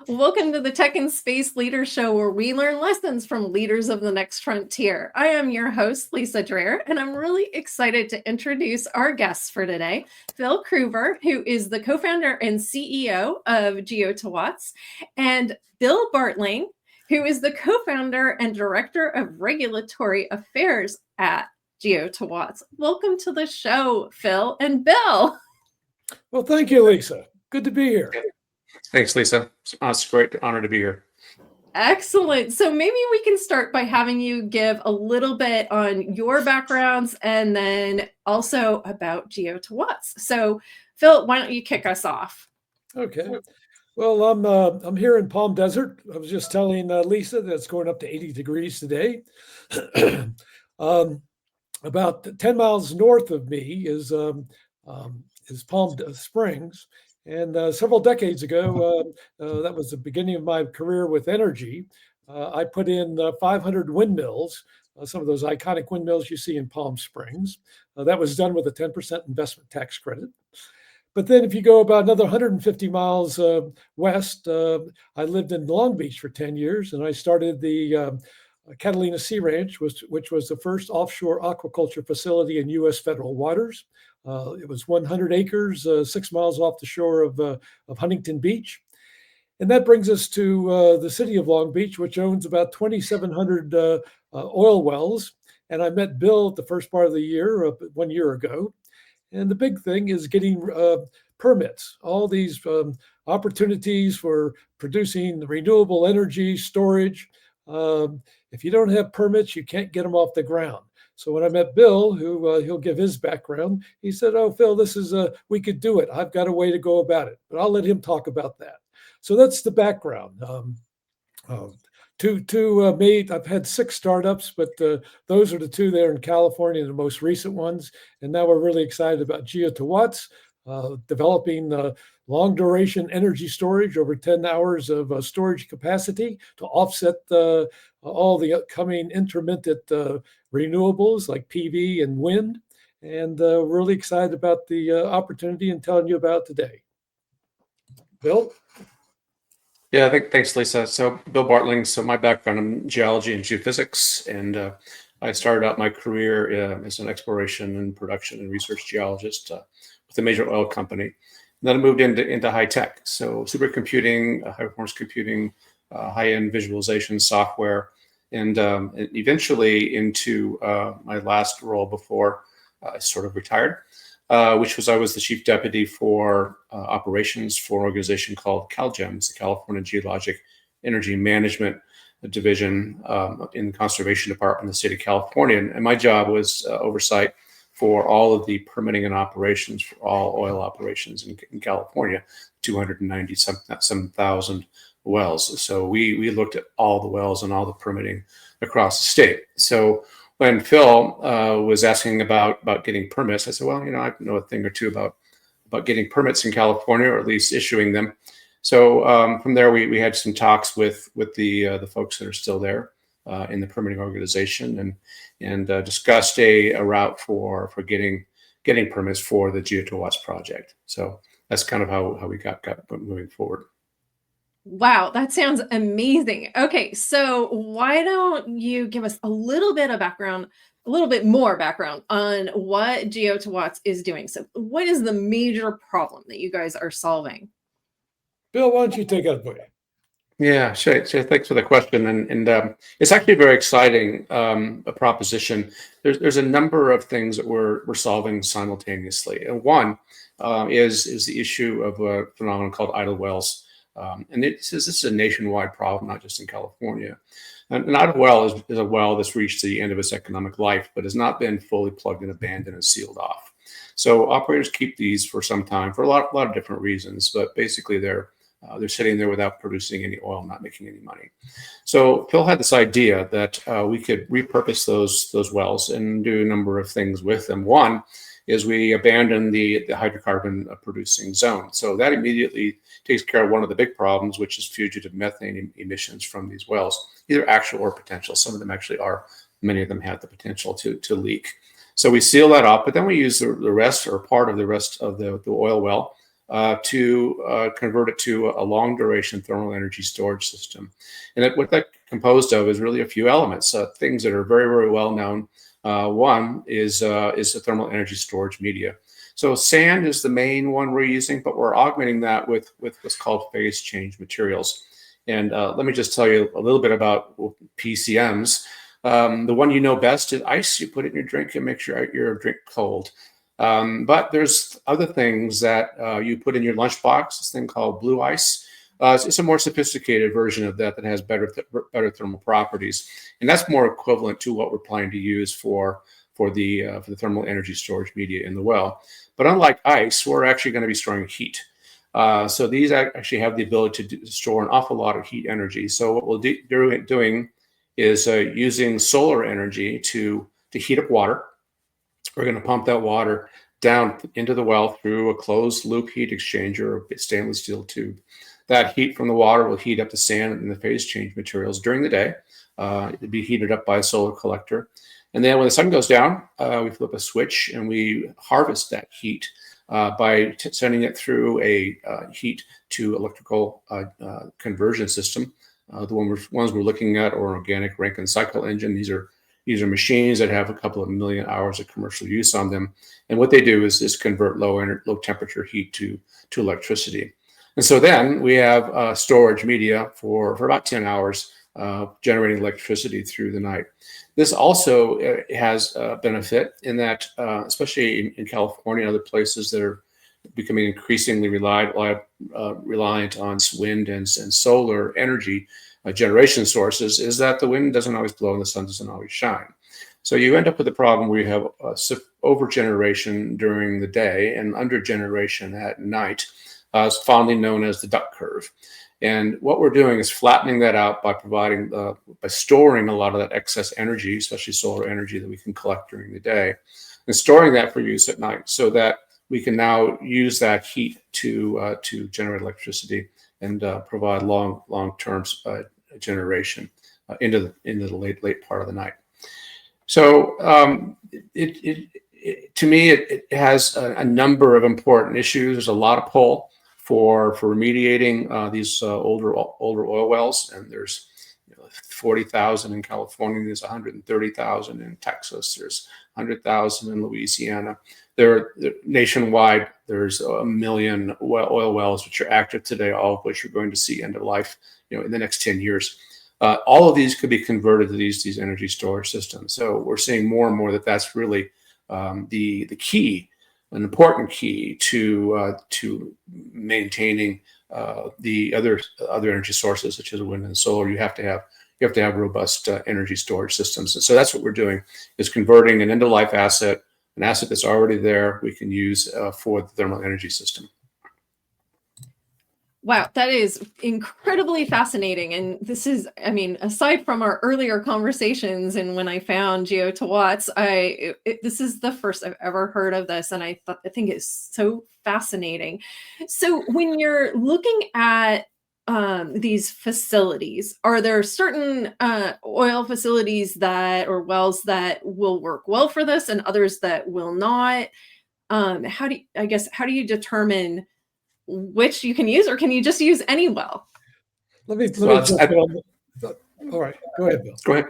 Welcome to the Tech and Space Leader Show, where we learn lessons from leaders of the next frontier. I am your host, Lisa Dreher, and I'm really excited to introduce our guests for today, Phil Cruver, who is the co-founder and CEO of Geo2Watts, and Bill Bartling, who is the co-founder and director of regulatory affairs at Geo2Watts. Welcome to the show, Phil and Bill. Well, thank you, Lisa. Good to be here. Thanks, Lisa. It's a great honor to be here. Excellent. So maybe we can start by having you give a little bit on your backgrounds and then also about Geo2Watts. So Phil, why don't you kick us off? Okay. Well, I'm here in Palm Desert. I was just telling Lisa that it's going up to 80 degrees today. About 10 miles north of me is Palm Springs. And several decades ago, that was the beginning of my career with energy. I put in 500 windmills, some of those iconic windmills you see in Palm Springs. That was done with a 10% investment tax credit. But then if you go about another 150 miles west, I lived in Long Beach for 10 years, and I started the Catalina Sea Ranch, which was the first offshore aquaculture facility in U.S. federal waters. It was 100 acres, 6 miles off the shore of Huntington Beach. And that brings us to the city of Long Beach, which owns about 2,700 oil wells. And I met Bill at the first part of the year, 1 year ago. And the big thing is getting permits, all these opportunities for producing renewable energy storage. If you don't have permits, you can't get them off the ground. So when I met Bill, who he'll give his background, he said, "Oh, Phil, this is we could do it. I've got a way to go about it." But I'll let him talk about that. So that's the background. I've had 6 startups, but those are the 2 there in California, the most recent ones. And now we're really excited about Geo2Watts, developing long duration energy storage, over 10 hours of storage capacity to offset all the upcoming intermittent renewables like PV and wind. And we're really excited about the opportunity and telling you about today. Bill? Yeah, thanks, Lisa. So Bill Bartling. So my background in geology and geophysics, and I started out my career as an exploration and production and research geologist with a major oil company. And then I moved into high tech, so supercomputing, high performance computing, high-end visualization software, and eventually into my last role before I sort of retired, which was I was the chief deputy for operations for an organization called CalGEM, the California Geologic Energy Management Division in the Conservation Department in the state of California. And my job was oversight for all of the permitting and operations for all oil operations in California, 290-some thousand wells. So we looked at all the wells and all the permitting across the state. So when Phil was asking about getting permits, I said, well, I know a thing or two about getting permits in California, or at least issuing them. So from there, we had some talks with the folks that are still there in the permitting organization, and discussed a route for getting permits for the Geo2Watts project. So that's kind of how we got moving forward. Wow, that sounds amazing. Okay, so why don't you give us a little bit of background, a little bit more background on what Geo2Watts is doing? So what is the major problem that you guys are solving? Bill, why don't you take it away? Yeah, sure. Thanks for the question, and it's actually a very exciting a proposition. There's a number of things that we're solving simultaneously, and one is the issue of a phenomenon called idle wells. And this is a nationwide problem, not just in California. And an idle well is a well that's reached the end of its economic life, but has not been fully plugged and abandoned and sealed off. So operators keep these for some time for a lot of different reasons, but basically they're sitting there without producing any oil, not making any money. So Phil had this idea that we could repurpose those wells and do a number of things with them. One is we abandon the hydrocarbon producing zone. So that immediately takes care of one of the big problems, which is fugitive methane emissions from these wells, either actual or potential. Some of them actually are. Many of them have the potential to leak. So we seal that off, but then we use the rest or part of the rest of the oil well to convert it to a long duration thermal energy storage system. And what that composed of is really a few elements, things that are very, very well known. One is the thermal energy storage media. So sand is the main one we're using, but we're augmenting that with what's called phase change materials. And let me just tell you a little bit about PCMs. The one you know best is ice. You put it in your drink and make sure your drink cold. But there's other things that you put in your lunchbox, this thing called blue ice. It's a more sophisticated version of that has better thermal properties. And that's more equivalent to what we're planning to use for the thermal energy storage media in the well. But unlike ice, we're actually going to be storing heat. So these actually have the ability to store an awful lot of heat energy. So what we'll doing is using solar energy to heat up water. We're going to pump that water down into the well through a closed loop heat exchanger, a stainless steel tube. That heat from the water will heat up the sand and the phase change materials during the day. It'll be heated up by a solar collector. And then when the sun goes down, we flip a switch and we harvest that heat by sending it through a heat to electrical conversion system. The ones we're looking at are organic Rankine cycle engine. These are machines that have a couple of million hours of commercial use on them. And what they do is convert low temperature heat to electricity. And so then we have storage media for about 10 hours generating electricity through the night. This also has a benefit in that, especially in California and other places that are becoming increasingly reliant on wind and solar energy generation sources, is that the wind doesn't always blow and the sun doesn't always shine. So you end up with a problem where you have over-generation during the day and under-generation at night, fondly known as the duck curve. And what we're doing is flattening that out by by storing a lot of that excess energy, especially solar energy that we can collect during the day, and storing that for use at night, so that we can now use that heat to generate electricity and provide long-term generation into the late part of the night. So to me, it has a number of important issues. There's a lot of pull for remediating these older oil wells, and there's 40,000 in California. There's 130,000 in Texas. There's 100,000 in Louisiana. Nationwide, there's 1 million oil wells which are active today, all of which are going to see end of life, in the next 10 years. All of these could be converted to these energy storage systems. So we're seeing more and more that's really the key, an important key to maintaining the other energy sources such as wind and solar. You have to have robust energy storage systems. And so that's what we're doing, is converting an end-of-life asset, an asset that's already there, we can use for the thermal energy system. Wow, that is incredibly fascinating. And this is, aside from our earlier conversations and when I found Geo to Watts, this is the first I've ever heard of this. And I think it's so fascinating. So when you're looking at these facilities, are there certain oil facilities or wells that will work well for this and others that will not? How do you determine which you can use, or can you just use any well? Let me jump in on all right, go ahead, Bill. Go ahead.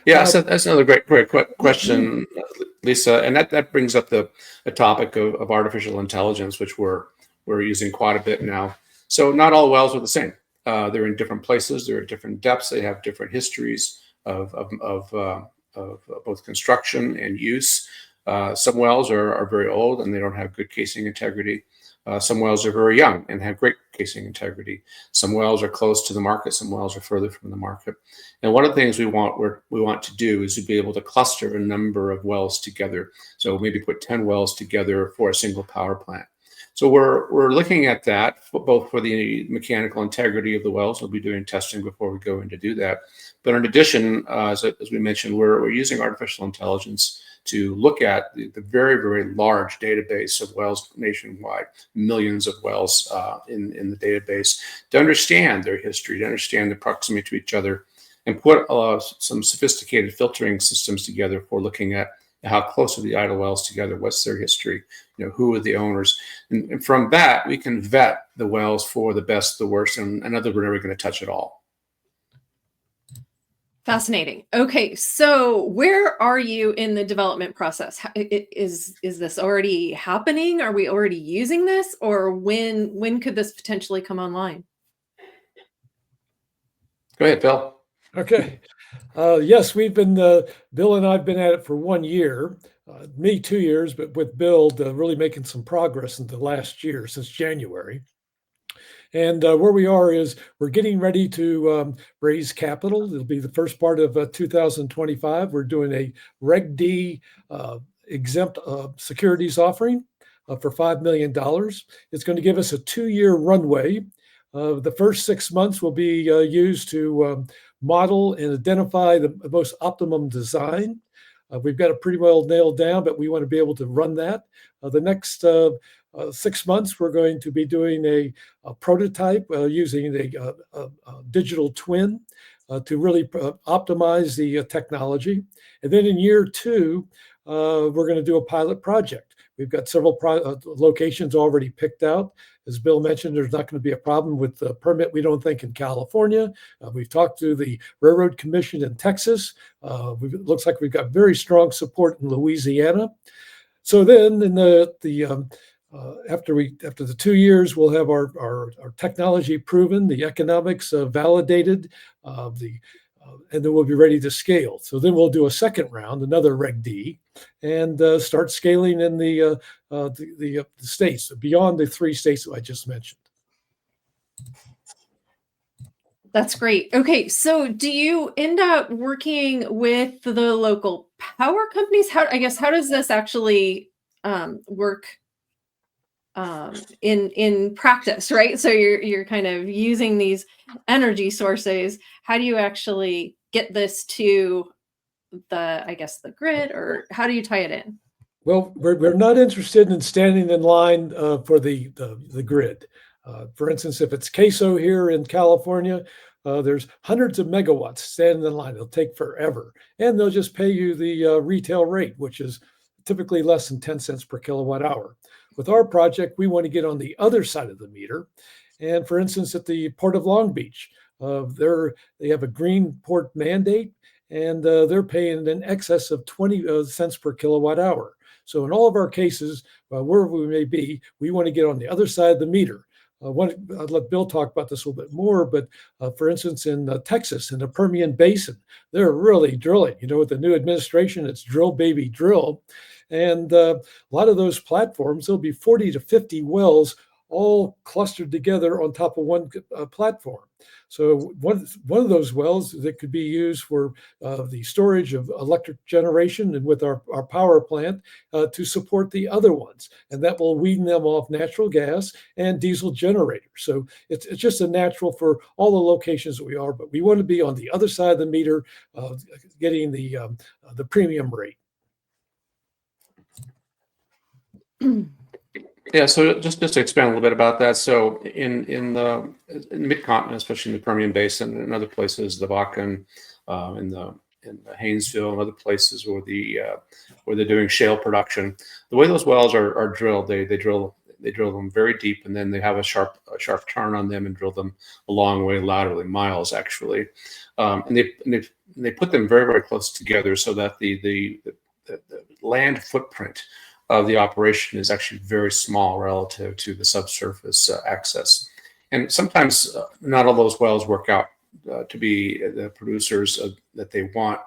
Yeah, that's another great question, Lisa, and that brings up the topic of artificial intelligence, which we're using quite a bit now. So not all wells are the same. They're in different places. They're at different depths. They have different histories of both construction and use. Some wells are very old and they don't have good casing integrity. Some wells are very young and have great casing integrity. Some wells are close to the market. Some wells are further from the market. And one of the things we want to do is to be able to cluster a number of wells together. So maybe put 10 wells together for a single power plant. So we're looking at that both for the mechanical integrity of the wells. We'll be doing testing before we go in to do that. But in addition, as we mentioned, we're using artificial intelligence to look at the very, very large database of wells nationwide, millions of wells in the database, to understand their history, to understand the proximity to each other, and put some sophisticated filtering systems together for looking at how close are the idle wells together, what's their history, who are the owners, and from that we can vet the wells for the best, the worst, and other we're never going to touch at all. Fascinating. Okay, so where are you in the development process? Is this already happening? Are we already using this, or when could this potentially come online? Go ahead, Bill. Okay. Yes, we've been, Bill and I have been at it for 1 year, me 2 years, but with Bill really making some progress in the last year since January. And where we are is we're getting ready to raise capital. It'll be the first part of 2025. We're doing a Reg D exempt securities offering for $5 million. It's going to give us a 2-year runway. The first 6 months will be used to model and identify the most optimum design. We've got it pretty well nailed down, but we want to be able to run that. The next 6 months, we're going to be doing a prototype using a digital twin to really optimize the technology. And then in year 2, we're going to do a pilot project. We've got several locations already picked out. As Bill mentioned, there's not going to be a problem with the permit, we don't think, in California. We've talked to the Railroad Commission in Texas. It looks like we've got very strong support in Louisiana. So then in after the 2 years, we'll have our technology proven, the economics validated, and then we'll be ready to scale. So then we'll do a second round, another Reg D, and start scaling in the states beyond the 3 states that I just mentioned. That's great. Okay, so do you end up working with the local power companies? How does this actually work in practice, right? So you're kind of using these energy sources. How do you actually get this to the grid, or how do you tie it in? Well, we're not interested in standing in line for the grid. For instance, if it's CAISO here in California, there's hundreds of megawatts standing in line. It'll take forever, and they'll just pay you the retail rate, which is typically less than 10 cents per kilowatt hour. With our project, we want to get on the other side of the meter. And for instance, at the Port of Long Beach, they have a green port mandate, and they're paying in excess of 20 cents per kilowatt hour. So in all of our cases, wherever we may be, we want to get on the other side of the meter. I'd let Bill talk about this a little bit more, but for instance, in Texas, in the Permian Basin, they're really drilling. With the new administration, it's drill, baby, drill. And a lot of those platforms, there'll be 40 to 50 wells all clustered together on top of one platform. So one of those wells that could be used for the storage of electric generation and with our power plant to support the other ones. And that will wean them off natural gas and diesel generators. So it's just a natural for all the locations that we are, but we want to be on the other side of the meter, getting the premium rate. Yeah, so just to expand a little bit about that. So in the mid-continent, especially in the Permian Basin and other places, the Bakken, in the Haynesville and other places where they're doing shale production, the way those wells are drilled, they drill them very deep, and then they have a sharp turn on them and drill them a long way laterally, miles actually, and they put them very, very close together so that the land footprint of the operation is actually very small relative to the subsurface access. And sometimes not all those wells work out to be the producers that they want.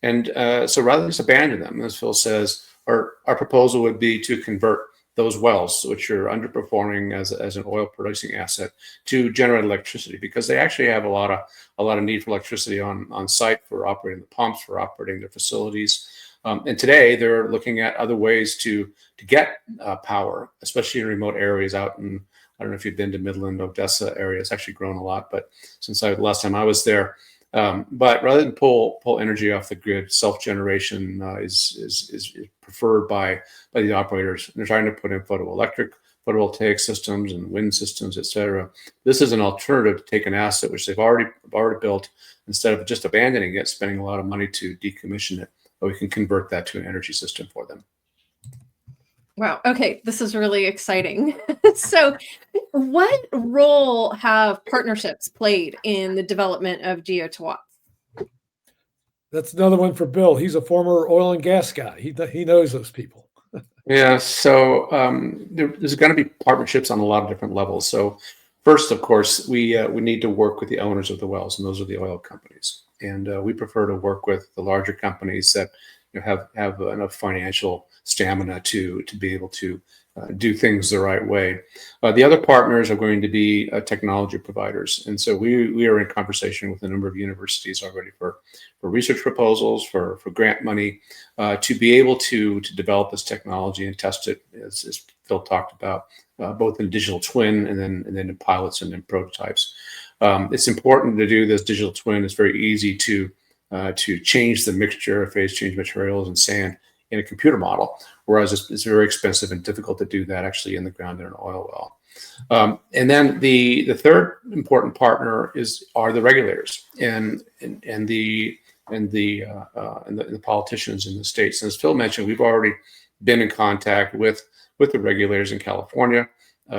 And so rather than just abandon them, as Phil says, our proposal would be to convert those wells, which are underperforming as an oil producing asset, to generate electricity, because they actually have a lot of need for electricity on site for operating the pumps, for operating their facilities. And today they're looking at other ways to get power, especially in remote areas out in, I don't know if you've been to Midland, Odessa area. It's actually grown a lot, but since the last time I was there. But rather than pull energy off the grid, self-generation is preferred by the operators. And they're trying to put in photovoltaic systems and wind systems, et cetera. This is an alternative to take an asset which they've already built, instead of just abandoning it, spending a lot of money to decommission it. we can convert that to an energy system for them. Wow. Okay. This is really exciting. So, what role have partnerships played in the development of Geo2Watts? That's another one for Bill. He's a former oil and gas guy. He knows those people. Yeah, so there's going to be partnerships on a lot of different levels. So first, of course, we need to work with the owners of the wells, and those are the oil companies. And we prefer to work with the larger companies that have enough financial stamina to be able to do things the right way. The other partners are going to be technology providers, and so we are in conversation with a number of universities already for research proposals, for grant money, to be able to develop this technology and test it, as Phil talked about, both in digital twin and then in pilots and in prototypes. It's important to do this digital twin. It's very easy to change the mixture of phase change materials and sand in a computer model, whereas it's very expensive and difficult to do that actually in the ground in an oil well. And then the third important partner are the regulators and the politicians in the states. And as Phil mentioned, we've already been in contact with the regulators in California.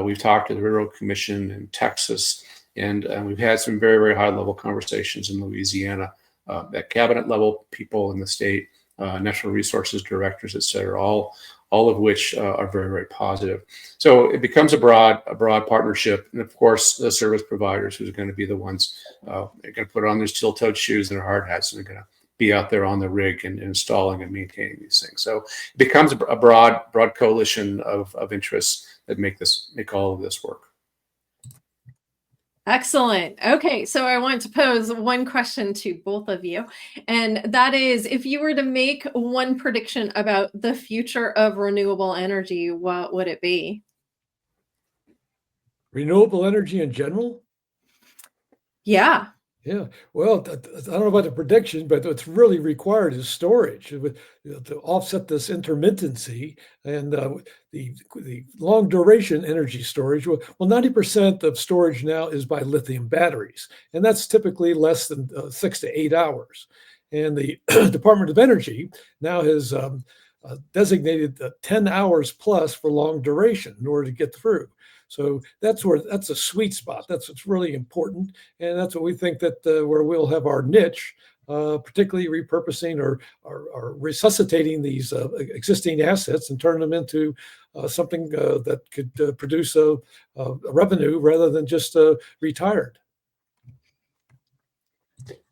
We've talked to the Railroad Commission in Texas, and we've had some very, very high level conversations in Louisiana at cabinet level, people in the state, natural resources directors, et cetera, all of which are very, very positive. So it becomes a broad partnership. And of course, the service providers who are going to be the ones they're going to put on their steel-toed shoes and their hard hats, and they're going to be out there on the rig and installing and maintaining these things. So it becomes a broad coalition of interests that make all of this work. Excellent. Okay, so I want to pose one question to both of you, and that is, if you were to make one prediction about the future of renewable energy, what would it be? Renewable energy in general? Yeah. Yeah, well, I don't know about the prediction, but what's really required is storage to offset this intermittency and the long duration energy storage. Well, 90% of storage now is by lithium batteries, and that's typically less than 6 to 8 hours. And the Department of Energy now has designated 10 hours plus for long duration in order to get through. So that's a sweet spot. That's what's really important, and that's what we think that where we'll have our niche, particularly repurposing or resuscitating these existing assets and turn them into something that could produce a revenue rather than just retired.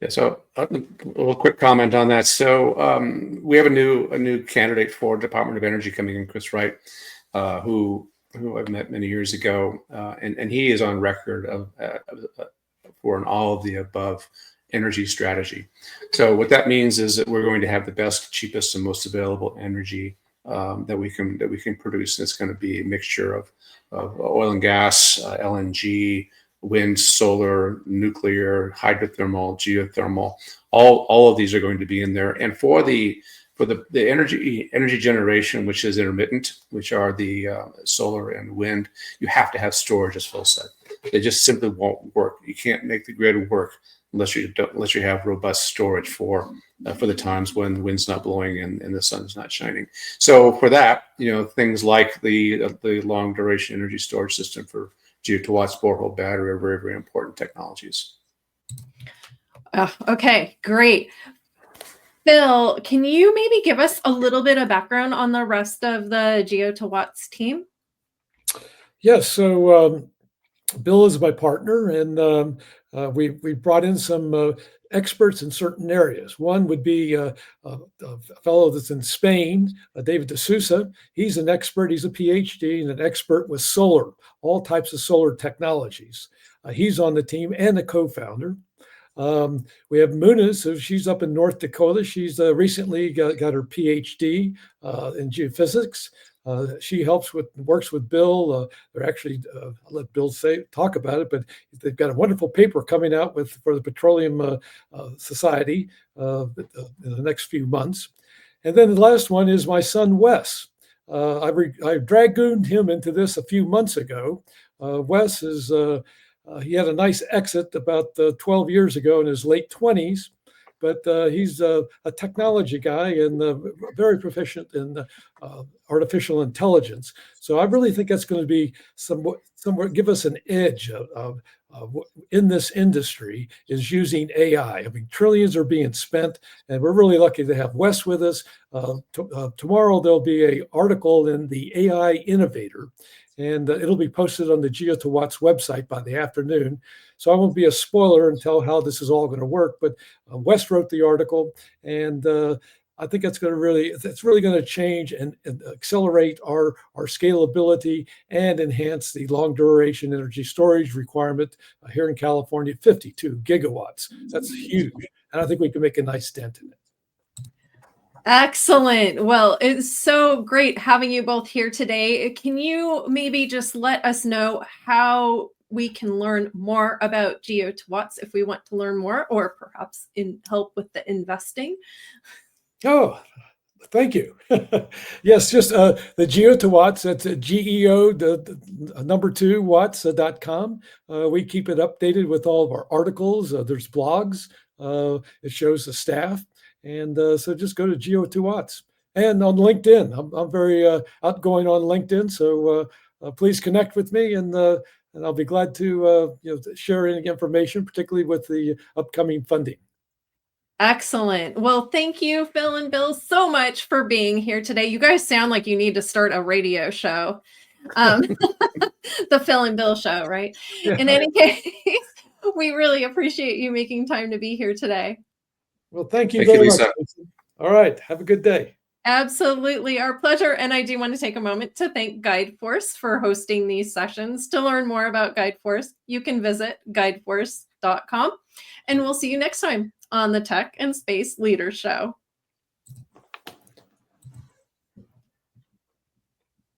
Yeah, so a little quick comment on that. So we have a new candidate for Department of Energy coming in, Chris Wright, who I've met many years ago, and he is on record for an all of the above energy strategy. So what that means is that we're going to have the best, cheapest, and most available energy that we can produce. And it's going to be a mixture of oil and gas, LNG, wind, solar, nuclear, hydrothermal, geothermal. All of these are going to be in there. And for the energy generation, which is intermittent, which are the solar and wind, you have to have storage, as Phil said. They just simply won't work. You can't make the grid work unless you have robust storage for the times when the wind's not blowing and the sun's not shining. So for that, things like the long duration energy storage system for Geo2Watts borehole battery are very, very important technologies. Okay, great. Phil, can you maybe give us a little bit of background on the rest of the Geo2Watts team? Yes, so Bill is my partner, and we brought in some experts in certain areas. One would be a fellow that's in Spain, David De Sousa. He's an expert. He's a PhD and an expert with solar, all types of solar technologies. He's on the team and a co-founder. We have Muniz, so she's up in North Dakota. She's recently got her PhD in geophysics. She works with Bill. They're actually, I'll let Bill talk about it, but they've got a wonderful paper coming out for the Petroleum Society in the next few months. And then the last one is my son, Wes. I dragooned him into this a few months ago. Wes he had a nice exit about 12 years ago in his late 20s, but he's a technology guy and very proficient in artificial intelligence. So I really think that's going to be somewhat give us an edge in this industry, is using AI. I mean, trillions are being spent, and we're really lucky to have Wes with us. Tomorrow there'll be an article in the AI Innovator, and it'll be posted on the Geo2Watts website by the afternoon. So I won't be a spoiler and tell how this is all going to work, but Wes wrote the article, and I think it's really going to change and accelerate our scalability and enhance the long duration energy storage requirement here in California, 52 gigawatts. That's huge. And I think we can make a nice dent in it. Excellent. Well, it's so great having you both here today. Can you maybe just let us know how we can learn more about Geo2Watts if we want to learn more, or perhaps help with the investing? Oh, thank you. Yes, just the Geo2Watts, that's GEO, the number 2 watts.com. We keep it updated with all of our articles. There's blogs. It shows the staff. And so just go to Geo2Watts. And on LinkedIn, I'm very outgoing on LinkedIn. So please connect with me, and I'll be glad to share any information, particularly with the upcoming funding. Excellent. Well, thank you, Phil and Bill, so much for being here today. You guys sound like you need to start a radio show. The Phil and Bill show, right? Yeah. In any case, we really appreciate you making time to be here today. Well, thank you very much. All right. Have a good day. Absolutely. Our pleasure. And I do want to take a moment to thank GuideForce for hosting these sessions. To learn more about GuideForce, you can visit guideforce.com. And we'll see you next time on the Tech and Space Leaders Show.